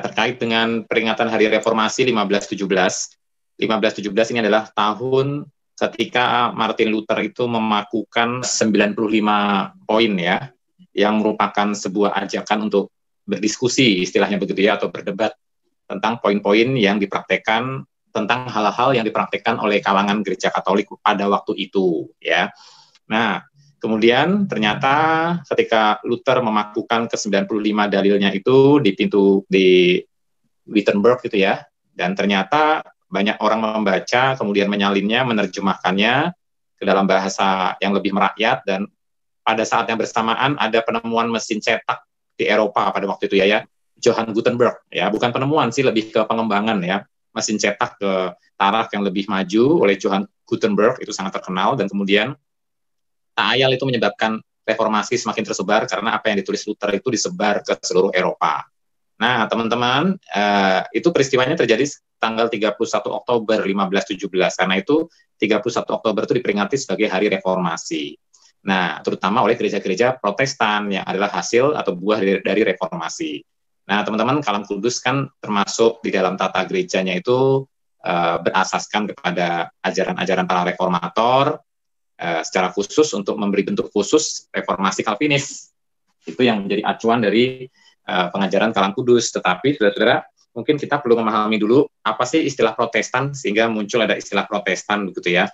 terkait dengan peringatan Hari Reformasi 1517. 1517 ini adalah tahun ketika Martin Luther itu memakukan 95 poin ya, yang merupakan sebuah ajakan untuk berdiskusi, istilahnya begitu ya, atau berdebat tentang poin-poin yang dipraktekkan, tentang hal-hal yang dipraktekkan oleh kalangan gereja Katolik pada waktu itu ya. Nah, kemudian ternyata ketika Luther memakukan ke-95 dalilnya itu di Wittenberg gitu ya, dan ternyata banyak orang membaca, kemudian menyalinnya, menerjemahkannya ke dalam bahasa yang lebih merakyat, dan pada saat yang bersamaan ada penemuan mesin cetak di Eropa pada waktu itu ya, Johann Gutenberg ya, bukan penemuan sih, lebih ke pengembangan ya, mesin cetak ke taraf yang lebih maju oleh Johann Gutenberg, itu sangat terkenal, dan kemudian tak ayal itu menyebabkan reformasi semakin tersebar karena apa yang ditulis Luther itu disebar ke seluruh Eropa. Nah, teman-teman, itu peristiwanya terjadi tanggal 31 Oktober 1517. Karena itu 31 Oktober itu diperingati sebagai Hari Reformasi. Nah, terutama oleh gereja-gereja Protestan yang adalah hasil atau buah dari reformasi. Nah, teman-teman, Kalam Kudus kan termasuk di dalam tata gerejanya itu berasaskan kepada ajaran-ajaran para reformator, secara khusus untuk memberi bentuk khusus reformasi Calvinis. Itu yang menjadi acuan dari pengajaran Kalam Kudus. Tetapi saudara-saudara, mungkin kita perlu memahami dulu apa sih istilah Protestan sehingga muncul ada istilah Protestan begitu ya.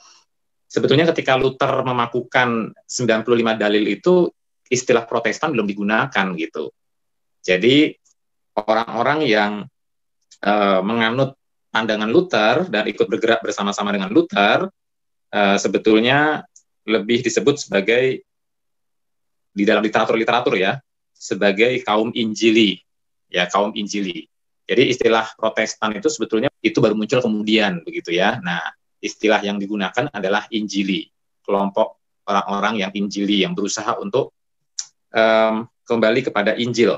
Sebetulnya ketika Luther memakukan 95 dalil itu istilah Protestan belum digunakan gitu. Jadi orang-orang yang menganut pandangan Luther dan ikut bergerak bersama-sama dengan Luther sebetulnya lebih disebut sebagai di dalam literatur ya, sebagai kaum Injili, ya, kaum Injili. Jadi istilah Protestan itu sebetulnya itu baru muncul kemudian begitu ya. Nah, istilah yang digunakan adalah Injili, kelompok orang-orang yang Injili yang berusaha untuk kembali kepada Injil.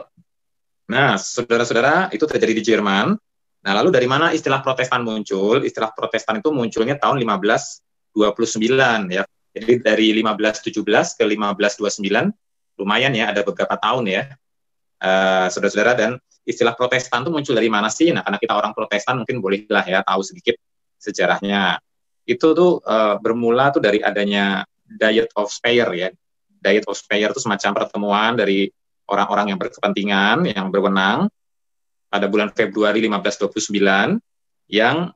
Nah, saudara-saudara, itu terjadi di Jerman. Nah, lalu dari mana istilah Protestan muncul? Istilah Protestan itu munculnya tahun 1529 ya. Jadi dari 1517 ke 1529 lumayan ya, ada beberapa tahun ya, saudara-saudara. Dan istilah Protestan itu muncul dari mana sih? Nah, karena kita orang Protestan mungkin bolehlah ya tahu sedikit sejarahnya. Itu tuh bermula tuh dari adanya Diet of Speyer ya. Diet of Speyer itu semacam pertemuan dari orang-orang yang berkepentingan, yang berwenang pada bulan Februari 1529 yang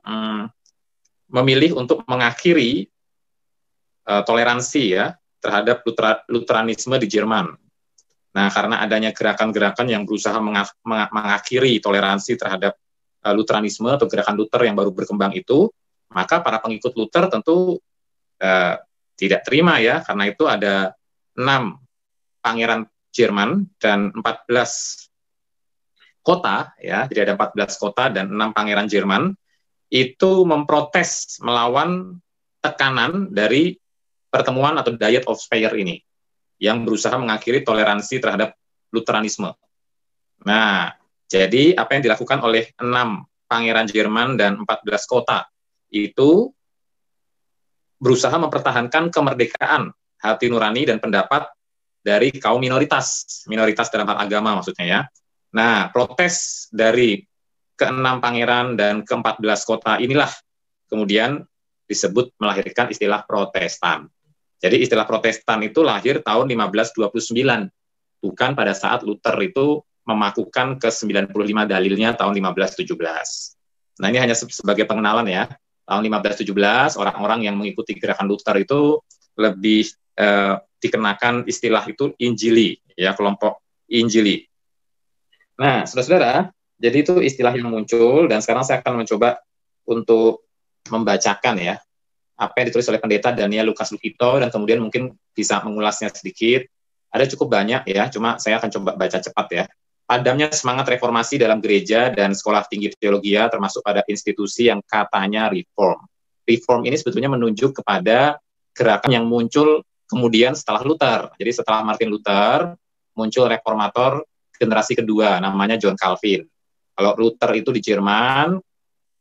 memilih untuk mengakhiri toleransi ya terhadap Lutheranisme di Jerman. Nah, karena adanya gerakan-gerakan yang berusaha mengakhiri toleransi terhadap Lutheranisme atau gerakan Luther yang baru berkembang itu, maka para pengikut Luther tentu tidak terima ya, karena itu ada 6 pangeran Jerman dan 14 kota ya, jadi ada 14 kota dan 6 pangeran Jerman itu memprotes melawan tekanan dari pertemuan atau Diet of Speyer ini yang berusaha mengakhiri toleransi terhadap Lutheranisme. Nah, jadi apa yang dilakukan oleh 6 pangeran Jerman dan 14 kota itu berusaha mempertahankan kemerdekaan hati nurani dan pendapat dari kaum minoritas dalam hal agama maksudnya ya. Nah, protes dari ke-6 pangeran dan ke-14 kota inilah kemudian disebut melahirkan istilah Protestan. Jadi istilah Protestan itu lahir tahun 1529, bukan pada saat Luther itu memakukan ke-95 dalilnya tahun 1517. Nah, ini hanya sebagai pengenalan ya. Tahun 1517, orang-orang yang mengikuti gerakan Luther itu lebih dikenakan istilah itu Injili, ya, kelompok Injili. Nah, saudara-saudara, jadi itu istilah yang muncul, dan sekarang saya akan mencoba untuk membacakan ya, apa yang ditulis oleh pendeta Daniel Lukas Lukito, dan kemudian mungkin bisa mengulasnya sedikit. Ada cukup banyak ya, cuma saya akan coba baca cepat ya. Padamnya semangat reformasi dalam gereja dan sekolah tinggi teologia, termasuk pada institusi yang katanya reform. Reform ini sebetulnya menunjuk kepada gerakan yang muncul kemudian setelah Luther. Jadi setelah Martin Luther, muncul reformator generasi kedua, namanya John Calvin. Kalau Luther itu di Jerman,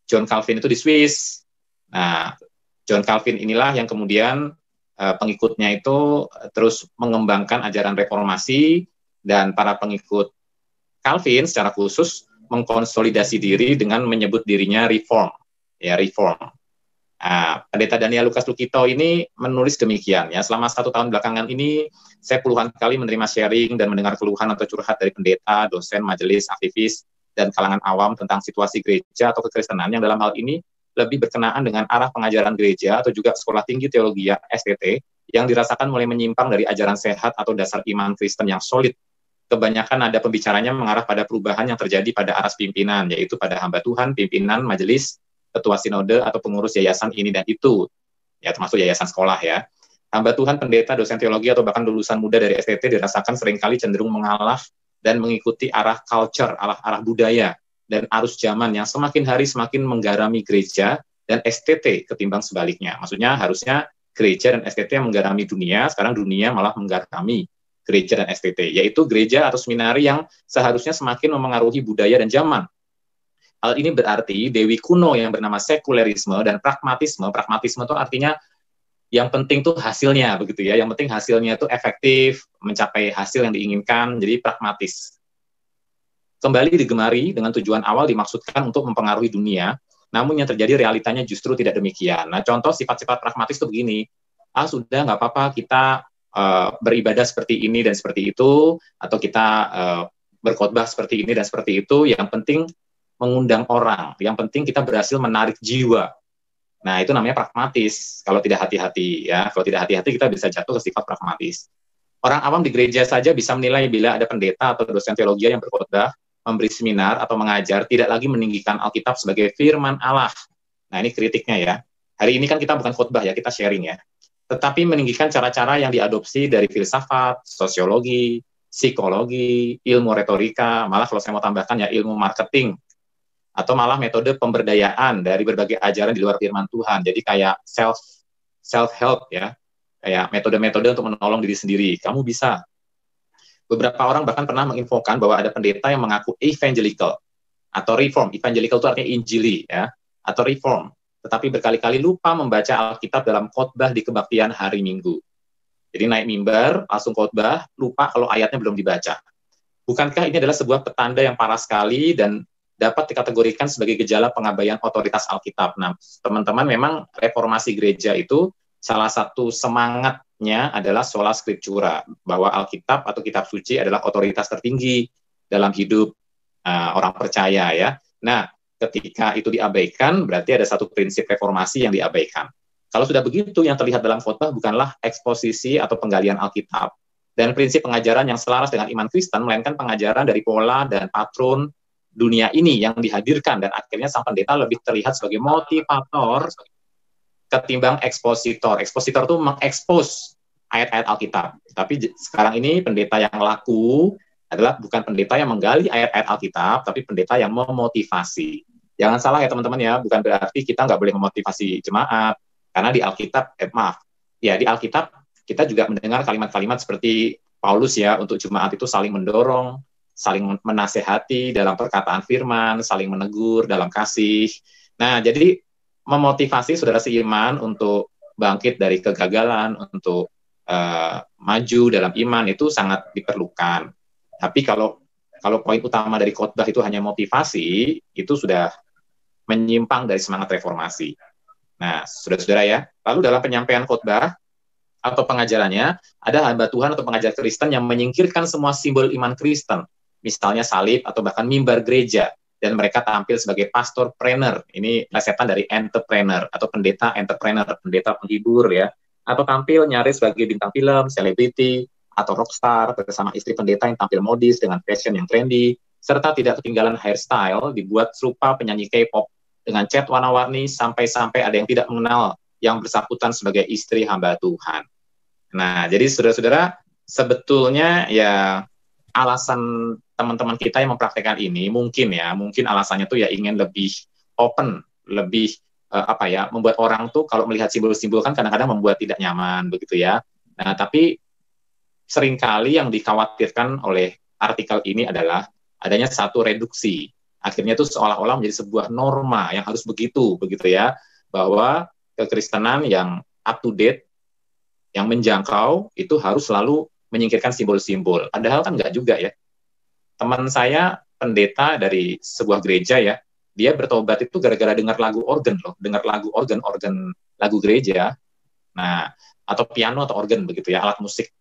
John Calvin itu di Swiss. Nah, John Calvin inilah yang kemudian pengikutnya itu terus mengembangkan ajaran reformasi, dan para pengikut Calvin secara khusus mengkonsolidasi diri dengan menyebut dirinya reform, ya reform. Nah, Pendeta Daniel Lukas Lukito ini menulis demikian ya. Selama 1 tahun belakangan ini, saya puluhan kali menerima sharing dan mendengar keluhan atau curhat dari pendeta, dosen, majelis, aktivis, dan kalangan awam tentang situasi gereja atau kekristenan yang dalam hal ini lebih berkenaan dengan arah pengajaran gereja atau juga sekolah tinggi teologi STT yang dirasakan mulai menyimpang dari ajaran sehat atau dasar iman Kristen yang solid. Kebanyakan ada pembicaranya mengarah pada perubahan yang terjadi pada aras pimpinan, yaitu pada hamba Tuhan, pimpinan, majelis, ketua sinode, atau pengurus yayasan ini dan itu, ya termasuk yayasan sekolah ya. Hamba Tuhan, pendeta, dosen teologi, atau bahkan lulusan muda dari STT dirasakan seringkali cenderung mengalah dan mengikuti arah culture, arah budaya, dan arus zaman yang semakin hari semakin menggarami gereja dan STT ketimbang sebaliknya. Maksudnya harusnya gereja dan STT yang menggarami dunia, sekarang dunia malah menggarami gereja dan STT, yaitu gereja atau seminari yang seharusnya semakin memengaruhi budaya dan zaman. Hal ini berarti dewi kuno yang bernama sekulerisme dan pragmatisme. Pragmatisme itu artinya yang penting tuh hasilnya, begitu ya. Yang penting hasilnya itu efektif, mencapai hasil yang diinginkan, jadi pragmatis. Kembali digemari dengan tujuan awal dimaksudkan untuk mempengaruhi dunia, namun yang terjadi realitanya justru tidak demikian. Nah, contoh sifat-sifat pragmatis itu begini, sudah nggak apa-apa kita beribadah seperti ini dan seperti itu, atau kita berkhotbah seperti ini dan seperti itu, yang penting mengundang orang, yang penting kita berhasil menarik jiwa. Nah, itu namanya pragmatis, kalau tidak hati-hati ya. Kalau tidak hati-hati kita bisa jatuh ke sifat pragmatis. Orang awam di gereja saja bisa menilai bila ada pendeta atau dosen teologi yang berkhotbah, memberi seminar atau mengajar, tidak lagi meninggikan Alkitab sebagai firman Allah. Nah, ini kritiknya ya. Hari ini kan kita bukan khotbah ya, kita sharing ya. Tetapi meninggikan cara-cara yang diadopsi dari filsafat, sosiologi, psikologi, ilmu retorika, malah kalau saya mau tambahkan ya ilmu marketing, atau malah metode pemberdayaan dari berbagai ajaran di luar firman Tuhan. Jadi kayak self-help ya, kayak metode-metode untuk menolong diri sendiri. Kamu bisa. Beberapa orang bahkan pernah menginfokan bahwa ada pendeta yang mengaku evangelical atau reform. Evangelical itu artinya injili ya, atau reform. Tetapi berkali-kali lupa membaca Alkitab dalam khotbah di kebaktian hari Minggu. Jadi naik mimbar, langsung khotbah, lupa kalau ayatnya belum dibaca. Bukankah ini adalah sebuah petanda yang parah sekali dan dapat dikategorikan sebagai gejala pengabaian otoritas Alkitab? Nah, teman-teman, memang reformasi gereja itu salah satu semangatnya adalah sola scriptura, bahwa Alkitab atau kitab suci adalah otoritas tertinggi dalam hidup orang percaya ya. Nah, ketika itu diabaikan, berarti ada satu prinsip reformasi yang diabaikan. Kalau sudah begitu, yang terlihat dalam khotbah bukanlah eksposisi atau penggalian Alkitab dan prinsip pengajaran yang selaras dengan iman Kristen, melainkan pengajaran dari pola dan patron dunia ini yang dihadirkan, dan akhirnya sang pendeta lebih terlihat sebagai motivator ketimbang ekspositor. Ekspositor itu mengekspos ayat-ayat Alkitab. Tapi sekarang ini pendeta yang laku adalah bukan pendeta yang menggali ayat-ayat Alkitab, tapi pendeta yang memotivasi. Jangan salah ya teman-teman ya, bukan berarti kita nggak boleh memotivasi jemaat, karena di Alkitab, di Alkitab kita juga mendengar kalimat-kalimat seperti Paulus ya, untuk jemaat itu saling mendorong, saling menasehati dalam perkataan firman, saling menegur dalam kasih. Nah, jadi memotivasi saudara seiman untuk bangkit dari kegagalan, untuk maju dalam iman itu sangat diperlukan. Tapi kalau poin utama dari khotbah itu hanya motivasi, itu sudah menyimpang dari semangat reformasi. Nah, saudara-saudara ya, lalu dalam penyampaian khotbah atau pengajarannya, ada hamba Tuhan atau pengajar Kristen yang menyingkirkan semua simbol iman Kristen, misalnya salib atau bahkan mimbar gereja, dan mereka tampil sebagai pastor-preneur. Ini plesetan dari entrepreneur atau pendeta entrepreneur, pendeta penghibur ya, atau tampil nyaris sebagai bintang film, selebriti, atau rockstar bersama istri pendeta yang tampil modis dengan fashion yang trendy, serta tidak ketinggalan hairstyle dibuat serupa penyanyi K-pop dengan cat warna-warni sampai-sampai ada yang tidak mengenal yang bersangkutan sebagai istri hamba Tuhan. Nah, jadi saudara-saudara, sebetulnya ya alasan teman-teman kita yang mempraktekkan ini mungkin alasannya tuh ya ingin lebih open, lebih membuat orang tuh kalau melihat simbol-simbol kan kadang-kadang membuat tidak nyaman begitu ya. Nah, tapi seringkali yang dikhawatirkan oleh artikel ini adalah adanya satu reduksi. Akhirnya itu seolah-olah menjadi sebuah norma yang harus begitu ya, bahwa kekristenan yang up to date, yang menjangkau, itu harus selalu menyingkirkan simbol-simbol. Padahal kan enggak juga ya. Teman saya pendeta dari sebuah gereja ya, dia bertobat itu gara-gara dengar lagu organ loh, dengar lagu organ lagu gereja. Nah, atau piano atau organ begitu ya, alat musik.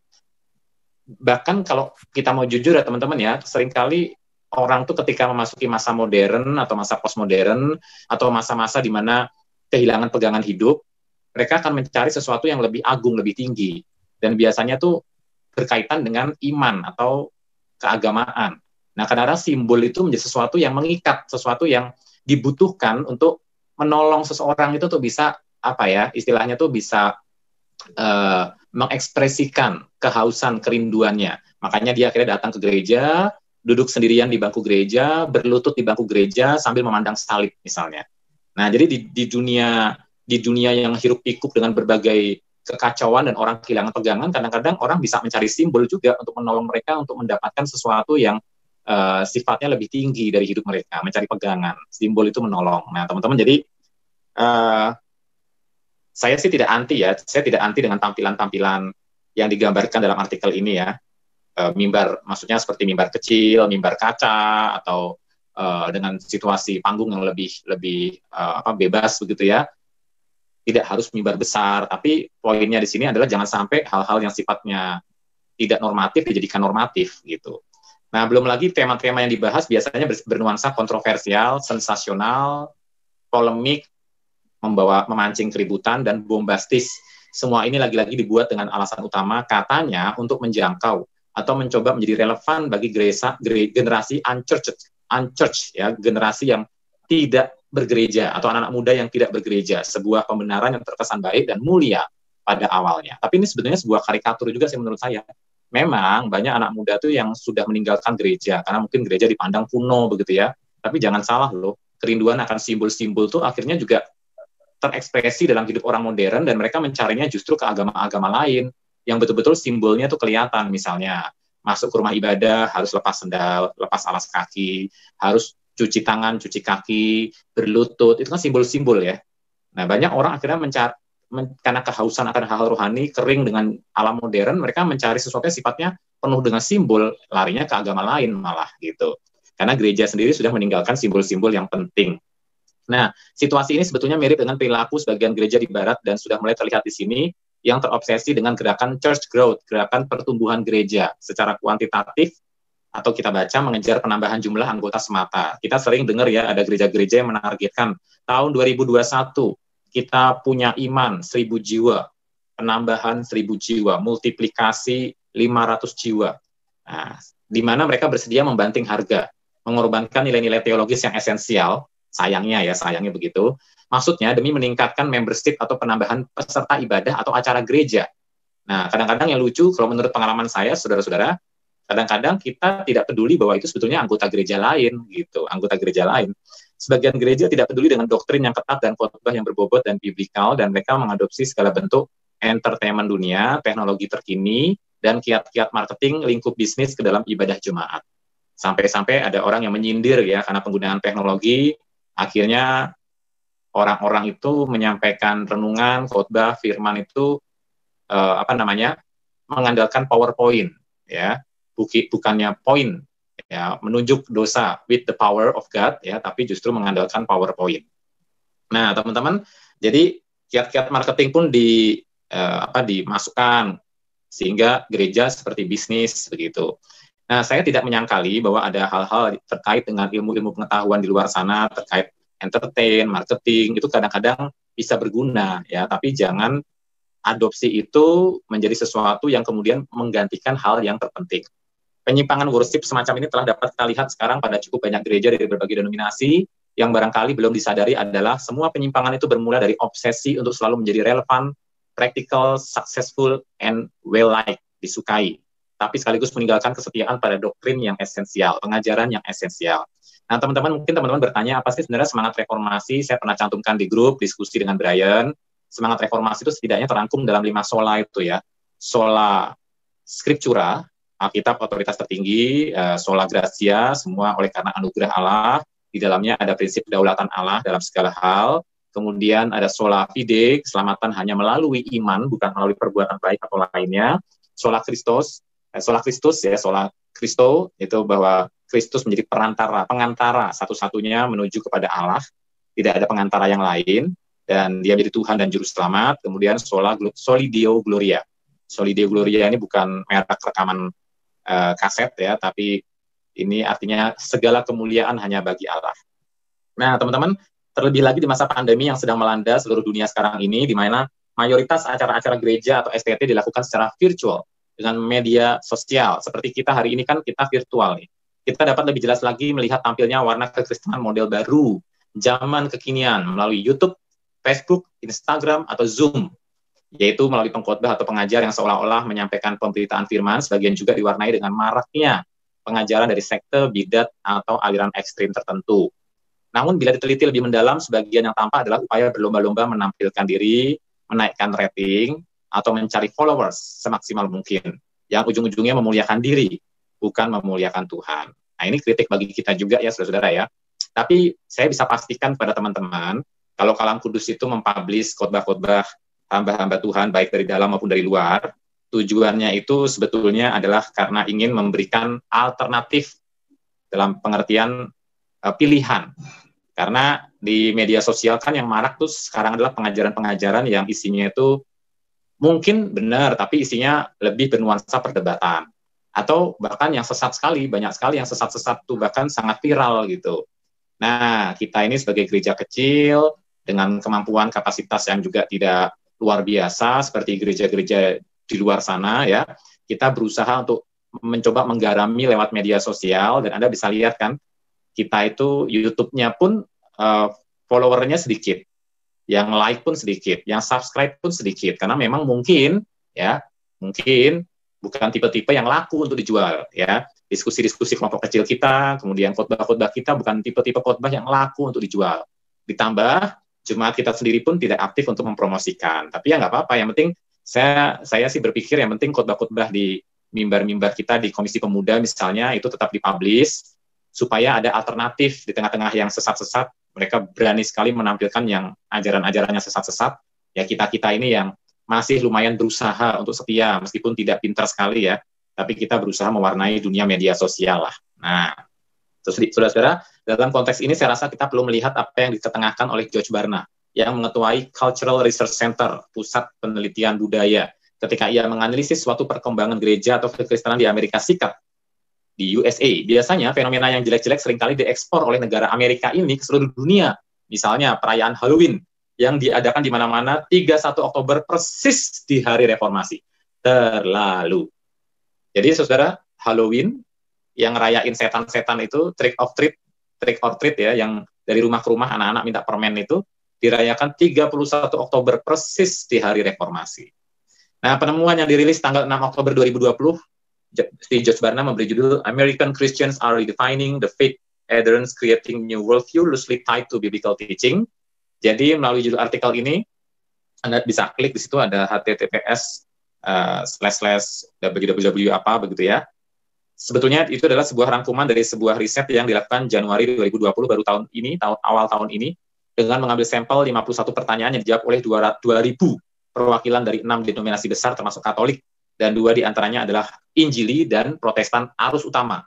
Bahkan kalau kita mau jujur ya teman-teman ya, seringkali orang tuh ketika memasuki masa modern atau masa postmodern atau masa-masa di mana kehilangan pegangan hidup, mereka akan mencari sesuatu yang lebih agung, lebih tinggi. Dan biasanya tuh berkaitan dengan iman atau keagamaan. Nah, kadang-kadang simbol itu menjadi sesuatu yang mengikat, sesuatu yang dibutuhkan untuk menolong seseorang itu tuh bisa, apa ya, istilahnya tuh bisa mengekspresikan kehausan, kerinduannya. Makanya dia akhirnya datang ke gereja, duduk sendirian di bangku gereja, berlutut di bangku gereja sambil memandang salib misalnya. Nah, jadi di dunia yang hiruk pikuk dengan berbagai kekacauan dan orang kehilangan pegangan, kadang-kadang orang bisa mencari simbol juga untuk menolong mereka untuk mendapatkan sesuatu yang sifatnya lebih tinggi dari hidup mereka, mencari pegangan. Simbol itu menolong. Nah, teman-teman, jadi saya sih tidak anti ya, saya tidak anti dengan tampilan-tampilan yang digambarkan dalam artikel ini ya. Mimbar, maksudnya seperti mimbar kecil, mimbar kaca, atau dengan situasi panggung yang lebih bebas begitu ya. Tidak harus mimbar besar, tapi poinnya di sini adalah jangan sampai hal-hal yang sifatnya tidak normatif dijadikan normatif gitu. Nah, belum lagi tema-tema yang dibahas biasanya bernuansa kontroversial, sensasional, polemik, memancing keributan dan bombastis. Semua ini lagi-lagi dibuat dengan alasan utama katanya untuk menjangkau atau mencoba menjadi relevan bagi generasi unchurched ya, generasi yang tidak bergereja atau anak-anak muda yang tidak bergereja, sebuah pembenaran yang terkesan baik dan mulia pada awalnya. Tapi ini sebetulnya sebuah karikatur juga sih menurut saya. Memang banyak anak muda tuh yang sudah meninggalkan gereja karena mungkin gereja dipandang kuno begitu ya. Tapi jangan salah loh, kerinduan akan simbol-simbol tuh akhirnya juga terekspresi dalam hidup orang modern dan mereka mencarinya justru ke agama-agama lain yang betul-betul simbolnya tuh kelihatan. Misalnya masuk ke rumah ibadah harus lepas sendal, lepas alas kaki, harus cuci tangan, cuci kaki, berlutut, itu kan simbol-simbol ya. Nah, banyak orang akhirnya karena kehausan akan hal-hal rohani, kering dengan alam modern, mereka mencari sesuatu yang sifatnya penuh dengan simbol, larinya ke agama lain malah gitu. Karena gereja sendiri sudah meninggalkan simbol-simbol yang penting. Nah, situasi ini sebetulnya mirip dengan perilaku sebagian gereja di Barat dan sudah mulai terlihat di sini yang terobsesi dengan gerakan church growth, gerakan pertumbuhan gereja secara kuantitatif, atau kita baca mengejar penambahan jumlah anggota semata. Kita sering dengar ya, ada gereja-gereja yang menargetkan tahun 2021 kita punya iman 1.000 jiwa, penambahan 1.000 jiwa, multiplikasi 500 jiwa. Nah, di mana mereka bersedia membanting harga, mengorbankan nilai-nilai teologis yang esensial, sayangnya begitu, maksudnya demi meningkatkan membership atau penambahan peserta ibadah atau acara gereja. Nah, kadang-kadang yang lucu, kalau menurut pengalaman saya, saudara-saudara, kadang-kadang kita tidak peduli bahwa itu sebetulnya anggota gereja lain, gitu, anggota gereja lain. Sebagian gereja tidak peduli dengan doktrin yang ketat dan khotbah yang berbobot dan biblikal, dan mereka mengadopsi segala bentuk entertainment dunia, teknologi terkini, dan kiat-kiat marketing lingkup bisnis ke dalam ibadah jemaat. Sampai-sampai ada orang yang menyindir ya, karena penggunaan teknologi, akhirnya orang-orang itu menyampaikan renungan, khotbah, firman itu, mengandalkan PowerPoint, ya. Bukannya poin ya, menunjuk dosa with the power of God ya, tapi justru mengandalkan PowerPoint. Nah, teman-teman, jadi kiat-kiat marketing pun dimasukkan sehingga gereja seperti bisnis begitu. Nah, saya tidak menyangkali bahwa ada hal-hal terkait dengan ilmu-ilmu pengetahuan di luar sana terkait entertain, marketing, itu kadang-kadang bisa berguna ya, tapi jangan adopsi itu menjadi sesuatu yang kemudian menggantikan hal yang terpenting. Penyimpangan worship semacam ini telah dapat kita lihat sekarang pada cukup banyak gereja dari berbagai denominasi. Yang barangkali belum disadari adalah semua penyimpangan itu bermula dari obsesi untuk selalu menjadi relevan, practical, successful, and well-liked, disukai. Tapi sekaligus meninggalkan kesetiaan pada doktrin yang esensial, pengajaran yang esensial. Nah, teman-teman, mungkin teman-teman bertanya, apa sih sebenarnya semangat reformasi? Saya pernah cantumkan di grup diskusi dengan Brian. Semangat reformasi itu setidaknya terangkum dalam 5 sola itu ya. Sola scriptura, Alkitab otoritas tertinggi, sola gratia, semua oleh karena anugerah Allah. Di dalamnya ada prinsip kedaulatan Allah dalam segala hal. Kemudian ada sola fide, keselamatan hanya melalui iman, bukan melalui perbuatan baik atau lainnya. Sola Christus ya, sola Christo, itu bahwa Kristus menjadi pengantara satu-satunya menuju kepada Allah, tidak ada pengantara yang lain, dan dia menjadi Tuhan dan Juru Selamat. Kemudian Soli Deo Gloria. Soli Deo Gloria ini bukan merek rekaman kaset ya, tapi ini artinya segala kemuliaan hanya bagi Allah. Nah, teman-teman, terlebih lagi di masa pandemi yang sedang melanda seluruh dunia sekarang ini, di mana mayoritas acara-acara gereja atau STT dilakukan secara virtual dengan media sosial. Seperti kita hari ini kan kita virtual nih. Kita dapat lebih jelas lagi melihat tampilnya warna kekristenan model baru, zaman kekinian melalui YouTube, Facebook, Instagram, atau Zoom, yaitu melalui pengkhotbah atau pengajar yang seolah-olah menyampaikan pemberitaan firman, sebagian juga diwarnai dengan maraknya pengajaran dari sekte, bidat, atau aliran ekstrim tertentu. Namun bila diteliti lebih mendalam, sebagian yang tampak adalah upaya berlomba-lomba menampilkan diri, menaikkan rating, atau mencari followers semaksimal mungkin, yang ujung-ujungnya memuliakan diri, bukan memuliakan Tuhan. Nah, ini kritik bagi kita juga ya, saudara-saudara ya. Tapi saya bisa pastikan pada teman-teman, kalau Kalam Kudus itu mempublish khotbah-khotbah hamba-hamba Tuhan, baik dari dalam maupun dari luar, tujuannya itu sebetulnya adalah karena ingin memberikan alternatif dalam pengertian pilihan. Karena di media sosial kan yang marak tuh sekarang adalah pengajaran-pengajaran yang isinya itu mungkin benar, tapi isinya lebih bernuansa perdebatan. Atau bahkan yang sesat sekali, banyak sekali yang sesat-sesat tuh, bahkan sangat viral gitu. Nah, kita ini sebagai gereja kecil, dengan kemampuan kapasitas yang juga tidak luar biasa, seperti gereja-gereja di luar sana ya, kita berusaha untuk mencoba menggarami lewat media sosial, dan Anda bisa lihat kan, kita itu YouTube-nya pun followernya sedikit, yang like pun sedikit, yang subscribe pun sedikit, karena memang mungkin bukan tipe-tipe yang laku untuk dijual ya. Diskusi-diskusi kelompok kecil kita, kemudian khotbah-khotbah kita bukan tipe-tipe khotbah yang laku untuk dijual. Ditambah jemaat kita sendiri pun tidak aktif untuk mempromosikan. Tapi ya nggak apa-apa, yang penting saya sih berpikir yang penting khotbah-khotbah di mimbar-mimbar kita di Komisi Pemuda misalnya itu tetap dipublish, supaya ada alternatif di tengah-tengah yang sesat-sesat. Mereka berani sekali menampilkan yang ajaran-ajarannya sesat-sesat. Ya kita ini yang masih lumayan berusaha untuk setia, meskipun tidak pintar sekali ya, tapi kita berusaha mewarnai dunia media sosial lah. Nah, saudara-saudara, dalam konteks ini saya rasa kita perlu melihat apa yang diketengahkan oleh George Barna, yang mengetuai Cultural Research Center, pusat penelitian budaya, ketika ia menganalisis suatu perkembangan gereja atau kekristenan di Amerika Serikat, di USA. Biasanya fenomena yang jelek-jelek seringkali diekspor oleh negara Amerika ini ke seluruh dunia. Misalnya perayaan Halloween, yang diadakan di mana-mana 31 Oktober persis di hari reformasi. Terlalu. Jadi saudara, Halloween yang rayain setan-setan itu, trick or treat ya, yang dari rumah ke rumah anak-anak minta permen itu, dirayakan 31 Oktober persis di hari reformasi. Nah, penemuan yang dirilis tanggal 6 Oktober 2020, si George Barna memberi judul American Christians are redefining the faith adherents creating new worldview loosely tied to biblical teaching. Jadi melalui judul artikel ini, Anda bisa klik di situ ada https://www apa begitu ya. Sebetulnya itu adalah sebuah rangkuman dari sebuah riset yang dilakukan Januari 2020 baru awal tahun ini, dengan mengambil sampel 51 pertanyaan yang dijawab oleh 2.000 perwakilan dari 6 denominasi besar termasuk Katolik, dan 2 diantaranya adalah Injili dan Protestan arus utama.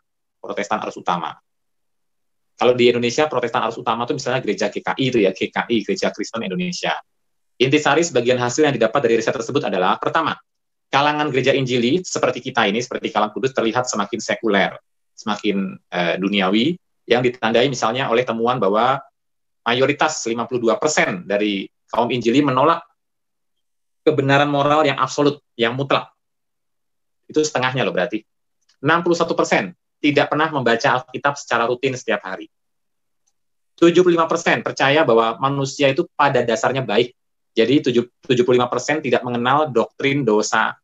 Kalau di Indonesia, Protestan arus utama itu misalnya gereja GKI itu ya, GKI, Gereja Kristen Indonesia. Intisari sebagian hasil yang didapat dari riset tersebut adalah, pertama, kalangan gereja Injili seperti kita ini, seperti Kalam Kudus, terlihat semakin sekuler, semakin duniawi, yang ditandai misalnya oleh temuan bahwa mayoritas 52% dari kaum Injili menolak kebenaran moral yang absolut, yang mutlak. Itu setengahnya loh berarti. 61% tidak pernah membaca Alkitab secara rutin setiap hari. 75% percaya bahwa manusia itu pada dasarnya baik. Jadi 75% tidak mengenal doktrin dosa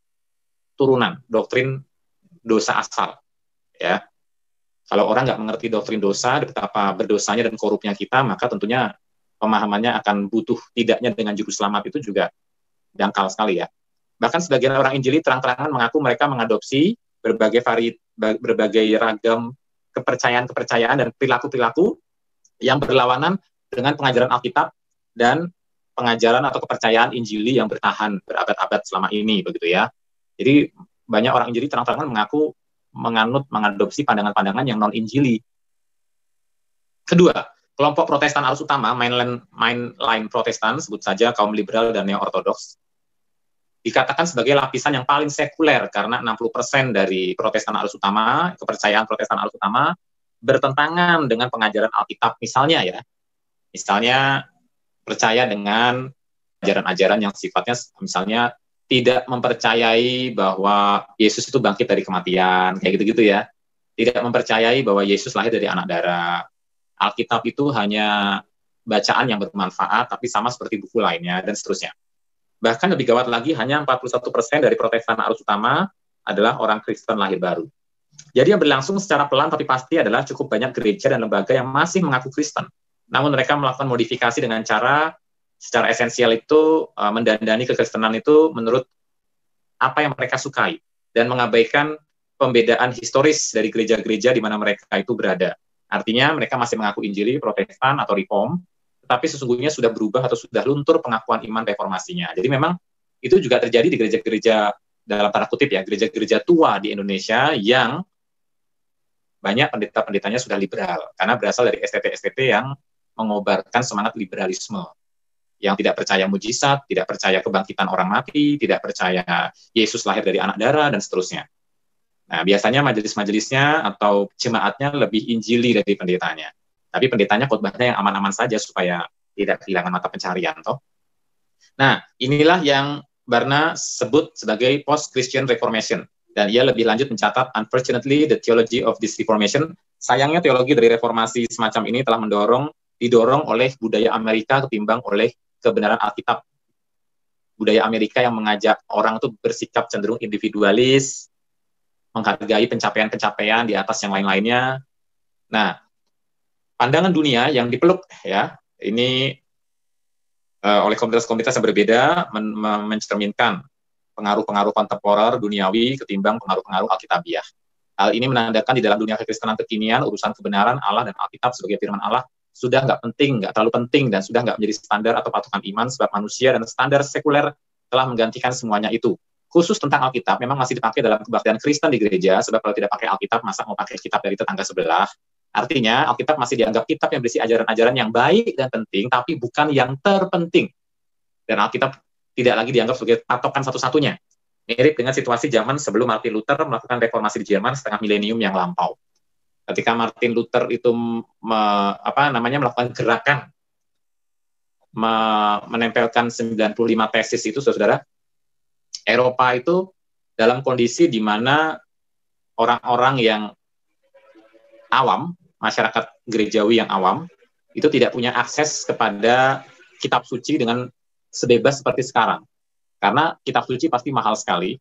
turunan, doktrin dosa asal. Ya. Kalau orang nggak mengerti doktrin dosa, betapa berdosanya dan korupnya kita, maka tentunya pemahamannya akan butuh tidaknya dengan juru selamat itu juga dangkal sekali ya. Bahkan sebagian orang Injili terang-terangan mengaku mereka mengadopsi berbagai ragam kepercayaan dan perilaku-perilaku yang berlawanan dengan pengajaran Alkitab dan pengajaran atau kepercayaan Injili yang bertahan berabad-abad selama ini begitu ya. Jadi banyak orang Injili terang-terangan mengaku mengadopsi pandangan-pandangan yang non-injili. Kedua, kelompok Protestan arus utama, mainline Protestan, sebut saja kaum liberal dan neo-ortodoks, dikatakan sebagai lapisan yang paling sekuler karena 60% dari Protestan arus utama, kepercayaan Protestan arus utama, bertentangan dengan pengajaran Alkitab. Misalnya percaya dengan ajaran-ajaran yang sifatnya misalnya tidak mempercayai bahwa Yesus itu bangkit dari kematian, kayak gitu-gitu ya. Tidak mempercayai bahwa Yesus lahir dari anak darah. Alkitab itu hanya bacaan yang bermanfaat, tapi sama seperti buku lainnya, dan seterusnya. Bahkan lebih gawat lagi, hanya 41% dari Protestan arus utama adalah orang Kristen lahir baru. Jadi yang berlangsung secara pelan tapi pasti adalah cukup banyak gereja dan lembaga yang masih mengaku Kristen. Namun mereka melakukan modifikasi dengan cara secara esensial itu mendandani kekristenan itu menurut apa yang mereka sukai dan mengabaikan pembedaan historis dari gereja-gereja di mana mereka itu berada. Artinya mereka masih mengaku Injili, Protestan, atau Reform, tetapi sesungguhnya sudah berubah atau sudah luntur pengakuan iman reformasinya. Jadi memang itu juga terjadi di gereja-gereja, dalam tanda kutip ya, gereja-gereja tua di Indonesia yang banyak pendeta-pendetanya sudah liberal, karena berasal dari STT-STT yang mengobarkan semangat liberalisme, yang tidak percaya mujizat, tidak percaya kebangkitan orang mati, tidak percaya Yesus lahir dari anak darah, dan seterusnya. Nah, biasanya majelis-majelisnya atau jemaatnya lebih injili dari pendetanya. Tapi pendetanya khotbahnya yang aman-aman saja supaya tidak kehilangan mata pencarian, toh. Nah, inilah yang Barna sebut sebagai post-Christian Reformation. Dan ia lebih lanjut mencatat, unfortunately, the theology of this Reformation, sayangnya teologi dari reformasi semacam ini telah didorong oleh budaya Amerika ketimbang oleh kebenaran Alkitab. Budaya Amerika yang mengajak orang itu bersikap cenderung individualis, menghargai pencapaian-pencapaian di atas yang lain-lainnya. Nah, pandangan dunia yang dipeluk ya, ini oleh komunitas-komunitas yang berbeda mencerminkan pengaruh-pengaruh kontemporer duniawi ketimbang pengaruh-pengaruh Alkitabiah. Hal ini menandakan di dalam dunia kekristenan kekinian, urusan kebenaran Allah dan Alkitab sebagai firman Allah sudah nggak terlalu penting, dan sudah nggak menjadi standar atau patokan iman, sebab manusia dan standar sekuler telah menggantikan semuanya itu. Khusus tentang Alkitab, memang masih dipakai dalam kebaktian Kristen di gereja, sebab kalau tidak pakai Alkitab, masa mau pakai kitab dari tetangga sebelah? Artinya, Alkitab masih dianggap kitab yang berisi ajaran-ajaran yang baik dan penting, tapi bukan yang terpenting. Dan Alkitab tidak lagi dianggap sebagai patokan satu-satunya. Mirip dengan situasi zaman sebelum Martin Luther melakukan reformasi di Jerman setengah milenium yang lampau. Ketika Martin Luther itu melakukan gerakan menempelkan 95 tesis itu, saudara, Eropa itu dalam kondisi di mana orang-orang yang awam, masyarakat gerejawi yang awam, itu tidak punya akses kepada kitab suci dengan sebebas seperti sekarang. Karena kitab suci pasti mahal sekali,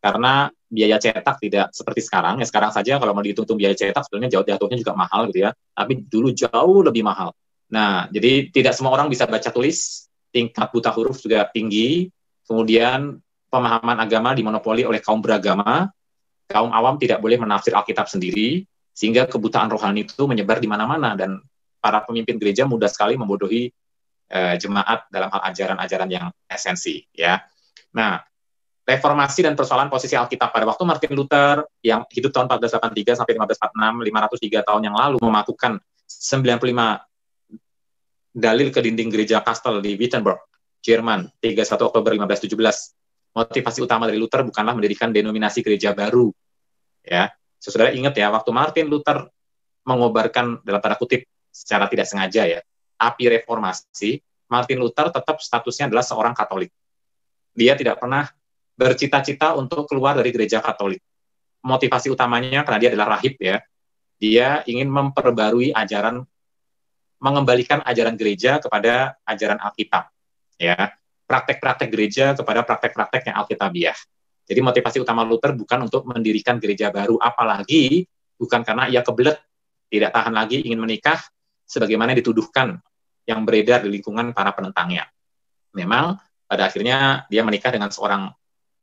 karena biaya cetak tidak seperti sekarang. Ya sekarang saja kalau mau dihitung biaya cetak sebenarnya jatuhnya juga mahal gitu ya, tapi dulu jauh lebih mahal. Nah, jadi tidak semua orang bisa baca tulis, tingkat buta huruf juga tinggi, kemudian pemahaman agama dimonopoli oleh kaum beragama, kaum awam tidak boleh menafsir Alkitab sendiri, sehingga kebutaan rohani itu menyebar di mana-mana, dan para pemimpin gereja mudah sekali membodohi jemaat dalam hal ajaran-ajaran yang esensi. Ya. Nah, reformasi dan persoalan posisi Alkitab pada waktu Martin Luther yang hidup tahun 1483 sampai 1546, 503 tahun yang lalu, memakukan 95 dalil ke dinding gereja Kastel di Wittenberg, Jerman, 31 Oktober 1517. Motivasi utama dari Luther bukanlah mendirikan denominasi gereja baru. Ya, saudara ingat ya, waktu Martin Luther mengobarkan dalam tanda kutip secara tidak sengaja ya, api reformasi, Martin Luther tetap statusnya adalah seorang Katolik. Dia tidak pernah bercita-cita untuk keluar dari gereja Katolik. Motivasi utamanya karena dia adalah rahib ya. Dia ingin memperbarui ajaran, mengembalikan ajaran gereja kepada ajaran Alkitab. Ya. Praktek-praktek gereja kepada praktek-praktek yang Alkitabiah. Jadi motivasi utama Luther bukan untuk mendirikan gereja baru, apalagi bukan karena ia kebelet, tidak tahan lagi ingin menikah, sebagaimana dituduhkan yang beredar di lingkungan para penentangnya. Memang pada akhirnya dia menikah dengan seorang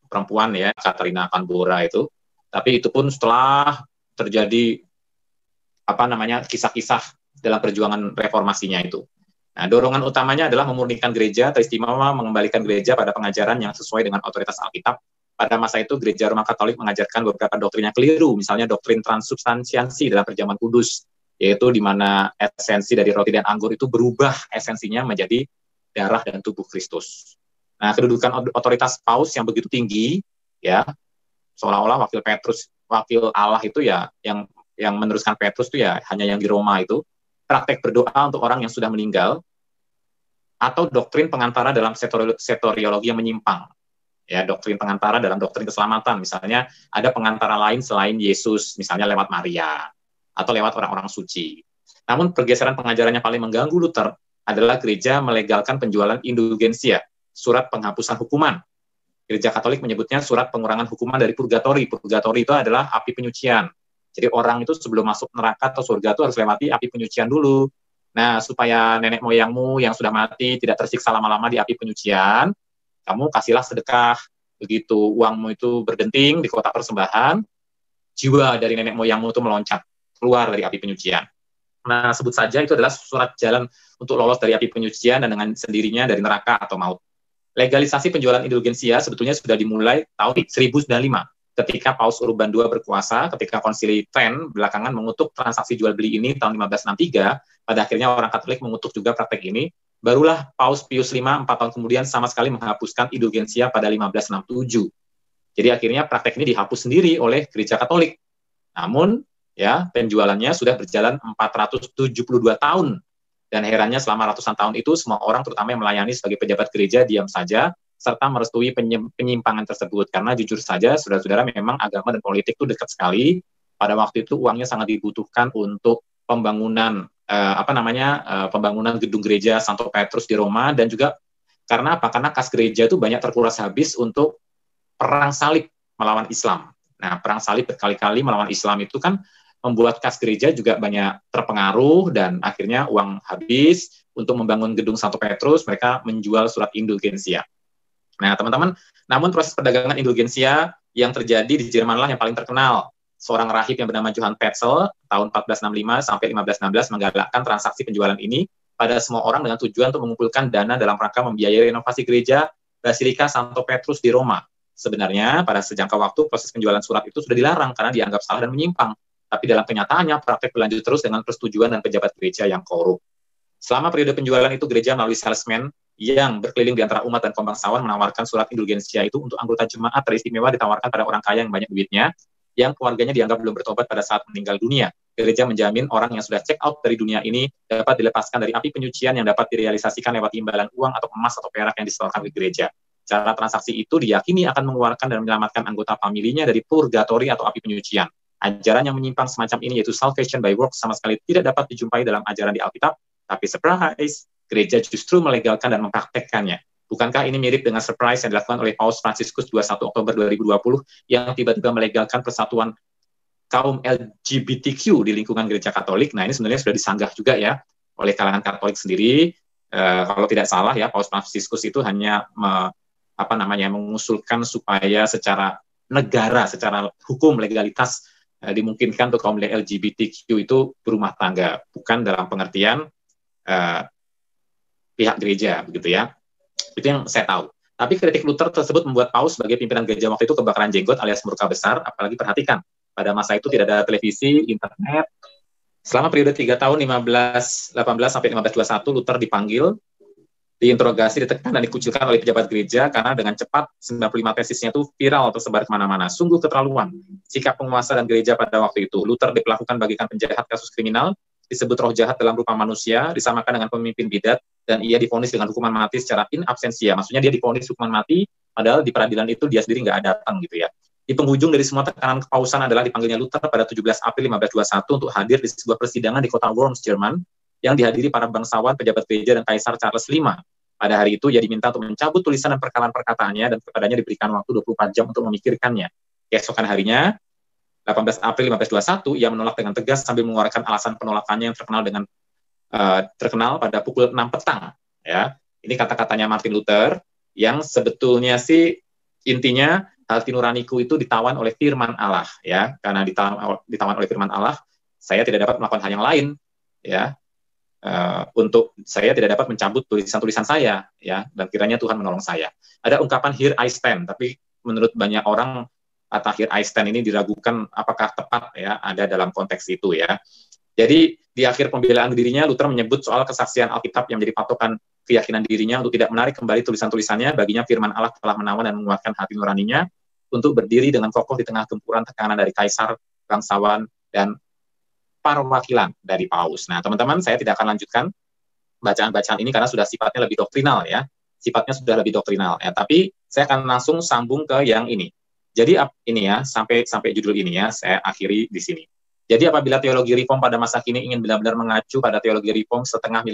perempuan ya, Katarina Canbora itu, tapi itu pun setelah terjadi kisah-kisah dalam perjuangan reformasinya itu. Nah, dorongan utamanya adalah memurnikan gereja, teristimewa mengembalikan gereja pada pengajaran yang sesuai dengan otoritas Alkitab, pada masa itu gereja Roma Katolik mengajarkan beberapa doktrin yang keliru, misalnya doktrin transubstansiasi dalam perjamuan kudus, yaitu di mana esensi dari roti dan anggur itu berubah esensinya menjadi darah dan tubuh Kristus. Nah, kedudukan otoritas Paus yang begitu tinggi, ya, seolah-olah wakil Allah itu ya, yang meneruskan Petrus itu ya hanya yang di Roma itu, praktek berdoa untuk orang yang sudah meninggal, atau doktrin pengantara dalam soteriologi yang menyimpang. Ya, doktrin pengantara dalam doktrin keselamatan, misalnya ada pengantara lain selain Yesus, misalnya lewat Maria atau lewat orang-orang suci. Namun pergeseran pengajarannya paling mengganggu Luther adalah gereja melegalkan penjualan indulgensia, surat penghapusan hukuman. Gereja Katolik menyebutnya surat pengurangan hukuman dari purgatori. Purgatori itu adalah api penyucian. Jadi orang itu sebelum masuk neraka atau surga itu harus lewati api penyucian dulu. Nah, supaya nenek moyangmu yang sudah mati tidak tersiksa lama-lama di api penyucian, kamu kasihlah sedekah. Begitu uangmu itu berdenting di kotak persembahan, jiwa dari nenek moyangmu itu meloncat keluar dari api penyucian. Nah, sebut saja itu adalah surat jalan untuk lolos dari api penyucian dan dengan sendirinya dari neraka atau maut. Legalisasi penjualan indulgensia sebetulnya sudah dimulai tahun 1095 ketika Paus Urban II berkuasa, ketika Konsili Trent belakangan mengutuk transaksi jual beli ini tahun 1563, pada akhirnya orang Katolik mengutuk juga praktek ini. Barulah Paus Pius V 4 tahun kemudian sama sekali menghapuskan indulgensia pada 1567. Jadi akhirnya praktek ini dihapus sendiri oleh gereja Katolik. Namun, ya, penjualannya sudah berjalan 472 tahun. Dan herannya selama ratusan tahun itu, semua orang terutama yang melayani sebagai pejabat gereja diam saja, serta merestui penyimpangan tersebut. Karena jujur saja, saudara-saudara, memang agama dan politik itu dekat sekali. Pada waktu itu uangnya sangat dibutuhkan untuk pembangunan pembangunan gedung gereja Santo Petrus di Roma, dan juga karena apa? Karena kas gereja itu banyak terkuras habis untuk perang salib melawan Islam. Nah, perang salib berkali-kali melawan Islam itu kan membuat kas gereja juga banyak terpengaruh, dan akhirnya uang habis untuk membangun gedung Santo Petrus, mereka menjual surat indulgensia. Nah, teman-teman, namun proses perdagangan indulgensia yang terjadi di Jerman lah yang paling terkenal. Seorang rahib yang bernama Johann Petzel tahun 1465 sampai 1516 menggalakkan transaksi penjualan ini pada semua orang dengan tujuan untuk mengumpulkan dana dalam rangka membiayai renovasi gereja Basilika Santo Petrus di Roma. Sebenarnya pada sejangka waktu proses penjualan surat itu sudah dilarang karena dianggap salah dan menyimpang. Tapi dalam kenyataannya praktek berlanjut terus dengan persetujuan dan pejabat gereja yang korup. Selama periode penjualan itu gereja melalui salesman yang berkeliling di antara umat dan kaum bangsawan menawarkan surat indulgensia itu untuk anggota jemaat teristimewa ditawarkan pada orang kaya yang banyak duitnya, yang keluarganya dianggap belum bertobat pada saat meninggal dunia. Gereja menjamin orang yang sudah check out dari dunia ini dapat dilepaskan dari api penyucian yang dapat direalisasikan lewat imbalan uang atau emas atau perak yang disetorkan ke gereja. Cara transaksi itu diyakini akan mengeluarkan dan menyelamatkan anggota familinya dari purgatori atau api penyucian. Ajaran yang menyimpang semacam ini, yaitu salvation by works, sama sekali tidak dapat dijumpai dalam ajaran di Alkitab, tapi surprise, gereja justru melegalkan dan mempraktekkannya. Bukankah ini mirip dengan surprise yang dilakukan oleh Paus Fransiskus 21 Oktober 2020 yang tiba-tiba melegalkan persatuan kaum LGBTQ di lingkungan gereja Katolik? Nah, ini sebenarnya sudah disanggah juga ya oleh kalangan Katolik sendiri. Kalau tidak salah ya, Paus Fransiskus itu hanya mengusulkan supaya secara negara, secara hukum legalitas dimungkinkan untuk kaum LGBTQ itu berumah tangga, bukan dalam pengertian pihak gereja, begitu ya. Itu yang saya tahu. Tapi kritik Luther tersebut membuat Paus sebagai pimpinan gereja waktu itu kebakaran jenggot alias murka besar, apalagi perhatikan, pada masa itu tidak ada televisi, internet. Selama periode 3 tahun 1518 sampai 1521, Luther dipanggil, diinterogasi, ditekan, dan dikucilkan oleh pejabat gereja karena dengan cepat 95 tesisnya itu viral tersebar kemana-mana. Sungguh keterlaluan sikap penguasa dan gereja pada waktu itu. Luther diperlakukan bagikan penjahat kasus kriminal, disebut roh jahat dalam rupa manusia, disamakan dengan pemimpin bidat, dan ia divonis dengan hukuman mati secara in absentia. Maksudnya dia divonis hukuman mati, padahal di peradilan itu dia sendiri nggak datang gitu ya. Di penghujung dari semua tekanan kepausan adalah dipanggilnya Luther pada 17 April 1521 untuk hadir di sebuah persidangan di kota Worms, Jerman, yang dihadiri para bangsawan, pejabat gereja, dan Kaisar Charles V. Pada hari itu ia diminta untuk mencabut tulisan dan perkataan-perkataannya, dan kepadanya diberikan waktu 24 jam untuk memikirkannya. Keesokan harinya, 18 April 1521, ia menolak dengan tegas sambil mengeluarkan alasan penolakannya yang terkenal pada pukul 6 petang. Ya, ini kata-katanya Martin Luther yang sebetulnya sih intinya hati nuraniku itu ditawan oleh firman Allah, ya, karena ditawan oleh firman Allah, saya tidak dapat melakukan hal yang lain, ya, untuk saya tidak dapat mencabut tulisan-tulisan saya, ya, dan kiranya Tuhan menolong saya. Ada ungkapan here I stand, tapi menurut banyak orang takhir Einstein ini diragukan apakah tepat ya ada dalam konteks itu ya. Jadi di akhir pembelaan dirinya, Luther menyebut soal kesaksian Alkitab yang menjadi patokan keyakinan dirinya untuk tidak menarik kembali tulisan-tulisannya. Baginya firman Allah telah menawan dan menguatkan hati nuraninya untuk berdiri dengan kokoh di tengah gempuran tekanan dari kaisar, bangsawan, dan perwakilan dari paus. Nah, teman-teman, saya tidak akan lanjutkan bacaan-bacaan ini karena sudah sifatnya lebih doktrinal ya. Sifatnya sudah lebih doktrinal ya. Tapi saya akan langsung sambung ke yang ini. Jadi ini ya, sampai judul ini ya, saya akhiri di sini. Jadi apabila teologi reform pada masa kini ingin benar-benar mengacu pada teologi reform setengah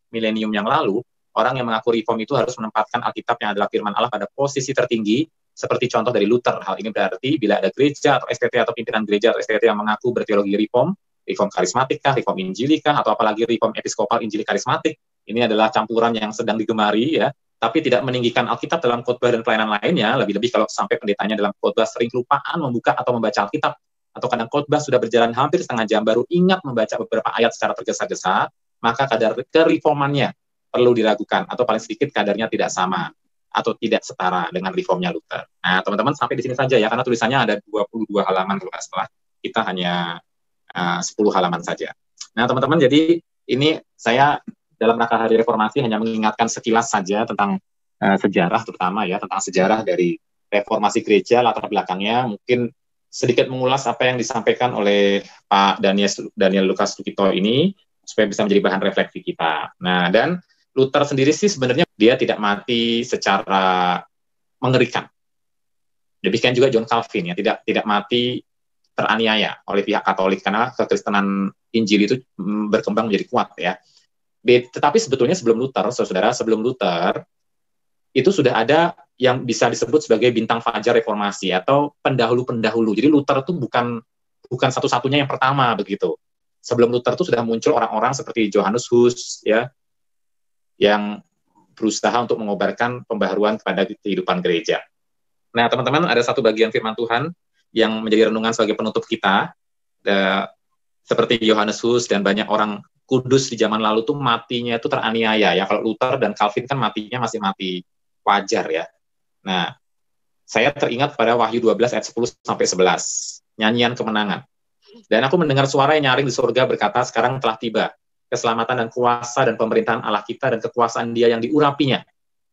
milenium yang lalu, orang yang mengaku reform itu harus menempatkan Alkitab yang adalah firman Allah pada posisi tertinggi, seperti contoh dari Luther. Hal ini berarti bila ada gereja atau STT atau pimpinan gereja atau STT yang mengaku berteologi reform karismatik kah, reform injili kah, atau apalagi reform episkopal injili karismatik, ini adalah campuran yang sedang digemari ya, tapi tidak meninggikan Alkitab dalam khotbah dan pelayanan lainnya, lebih-lebih kalau sampai pendetanya dalam khotbah sering kelupaan membuka atau membaca Alkitab, atau kadang khotbah sudah berjalan hampir setengah jam baru ingat membaca beberapa ayat secara tergesa-gesa, maka kadar kereformannya perlu diragukan, atau paling sedikit kadarnya tidak sama, atau tidak setara dengan reformnya Luther. Nah, teman-teman sampai di sini saja ya, karena tulisannya ada 22 halaman kalau nggak salah, kita hanya 10 halaman saja. Nah, teman-teman, jadi ini saya dalam rangka Hari Reformasi hanya mengingatkan sekilas saja tentang sejarah, terutama ya tentang sejarah dari reformasi gereja, latar belakangnya, mungkin sedikit mengulas apa yang disampaikan oleh Pak Daniel Lukas Lukito ini supaya bisa menjadi bahan refleksi kita. Nah, dan Luther sendiri sih sebenarnya dia tidak mati secara mengerikan. Demikian juga John Calvin ya, tidak mati teraniaya oleh pihak Katolik karena kekristenan Injil itu berkembang menjadi kuat ya. Tetapi sebetulnya sebelum Luther, saudara, sebelum Luther itu sudah ada yang bisa disebut sebagai bintang fajar reformasi atau pendahulu-pendahulu. Jadi Luther itu bukan satu-satunya yang pertama begitu. Sebelum Luther itu sudah muncul orang-orang seperti Johannes Hus ya, yang berusaha untuk mengobarkan pembaharuan kepada kehidupan gereja. Nah, teman-teman, ada satu bagian firman Tuhan yang menjadi renungan sebagai penutup kita, seperti Johannes Hus dan banyak orang kudus di zaman lalu tuh matinya itu teraniaya ya. Kalau Luther dan Calvin kan matinya masih mati wajar ya. Nah, saya teringat pada Wahyu 12 ayat 10 sampai 11, nyanyian kemenangan. Dan aku mendengar suara yang nyaring di surga berkata, sekarang telah tiba keselamatan dan kuasa dan pemerintahan Allah kita dan kekuasaan Dia yang diurapinya,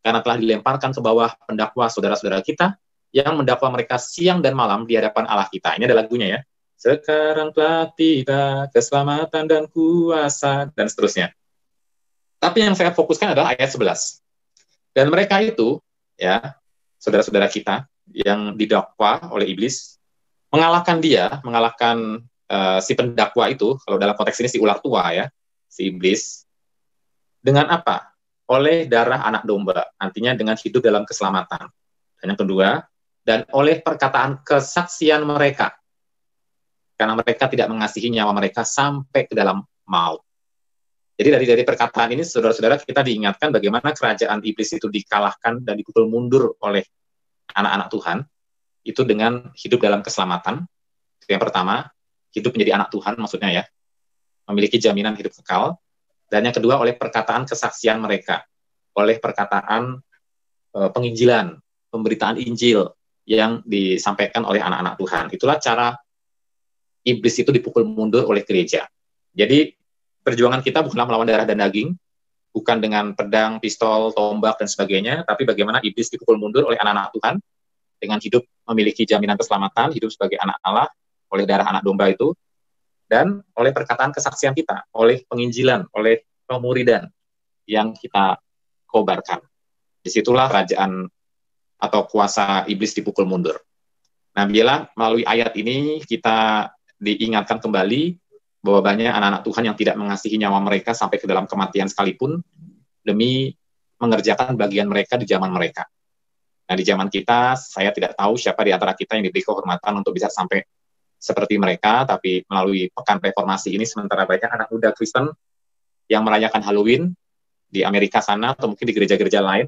karena telah dilemparkan ke bawah pendakwa saudara-saudara kita yang mendakwa mereka siang dan malam di hadapan Allah kita. Ini ada lagunya ya. Sekarang telah tiba keselamatan dan kuasa, dan seterusnya. Tapi yang saya fokuskan adalah ayat 11. Dan mereka itu, ya, saudara-saudara kita yang didakwa oleh iblis, mengalahkan si pendakwa itu, kalau dalam konteks ini si ular tua ya, si iblis, dengan apa? Oleh darah anak domba, artinya dengan hidup dalam keselamatan. Dan yang kedua, dan oleh perkataan kesaksian mereka, karena mereka tidak mengasihi nyawa mereka sampai ke dalam maut. Jadi dari perkataan ini, saudara-saudara, kita diingatkan bagaimana kerajaan iblis itu dikalahkan dan dipukul mundur oleh anak-anak Tuhan, itu dengan hidup dalam keselamatan. Itu yang pertama, hidup menjadi anak Tuhan, maksudnya ya, memiliki jaminan hidup kekal. Dan yang kedua, oleh perkataan kesaksian mereka, oleh perkataan penginjilan, pemberitaan Injil yang disampaikan oleh anak-anak Tuhan. Itulah cara iblis itu dipukul mundur oleh gereja. Jadi perjuangan kita bukanlah melawan darah dan daging, bukan dengan pedang, pistol, tombak, dan sebagainya, tapi bagaimana iblis dipukul mundur oleh anak-anak Tuhan, dengan hidup memiliki jaminan keselamatan, hidup sebagai anak Allah, oleh darah anak domba itu, dan oleh perkataan kesaksian kita, oleh penginjilan, oleh pemuridan yang kita kobarkan. Disitulah kerajaan atau kuasa iblis dipukul mundur. Nah, bila melalui ayat ini kita diingatkan kembali bahwa banyak anak-anak Tuhan yang tidak mengasihi nyawa mereka sampai ke dalam kematian sekalipun demi mengerjakan bagian mereka di zaman mereka. Nah, di zaman kita, saya tidak tahu siapa di antara kita yang diberi kehormatan untuk bisa sampai seperti mereka, tapi melalui Pekan Reformasi ini, sementara banyak anak muda Kristen yang merayakan Halloween di Amerika sana, atau mungkin di gereja-gereja lain,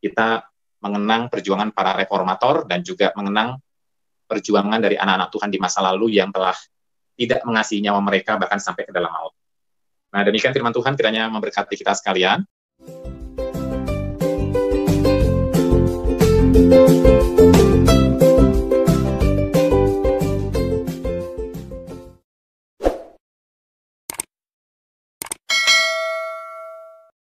kita mengenang perjuangan para reformator dan juga mengenang perjuangan dari anak-anak Tuhan di masa lalu yang telah tidak mengasihi nyawa mereka bahkan sampai ke dalam maut. Nah, demikian firman Tuhan, kiranya memberkati kita sekalian.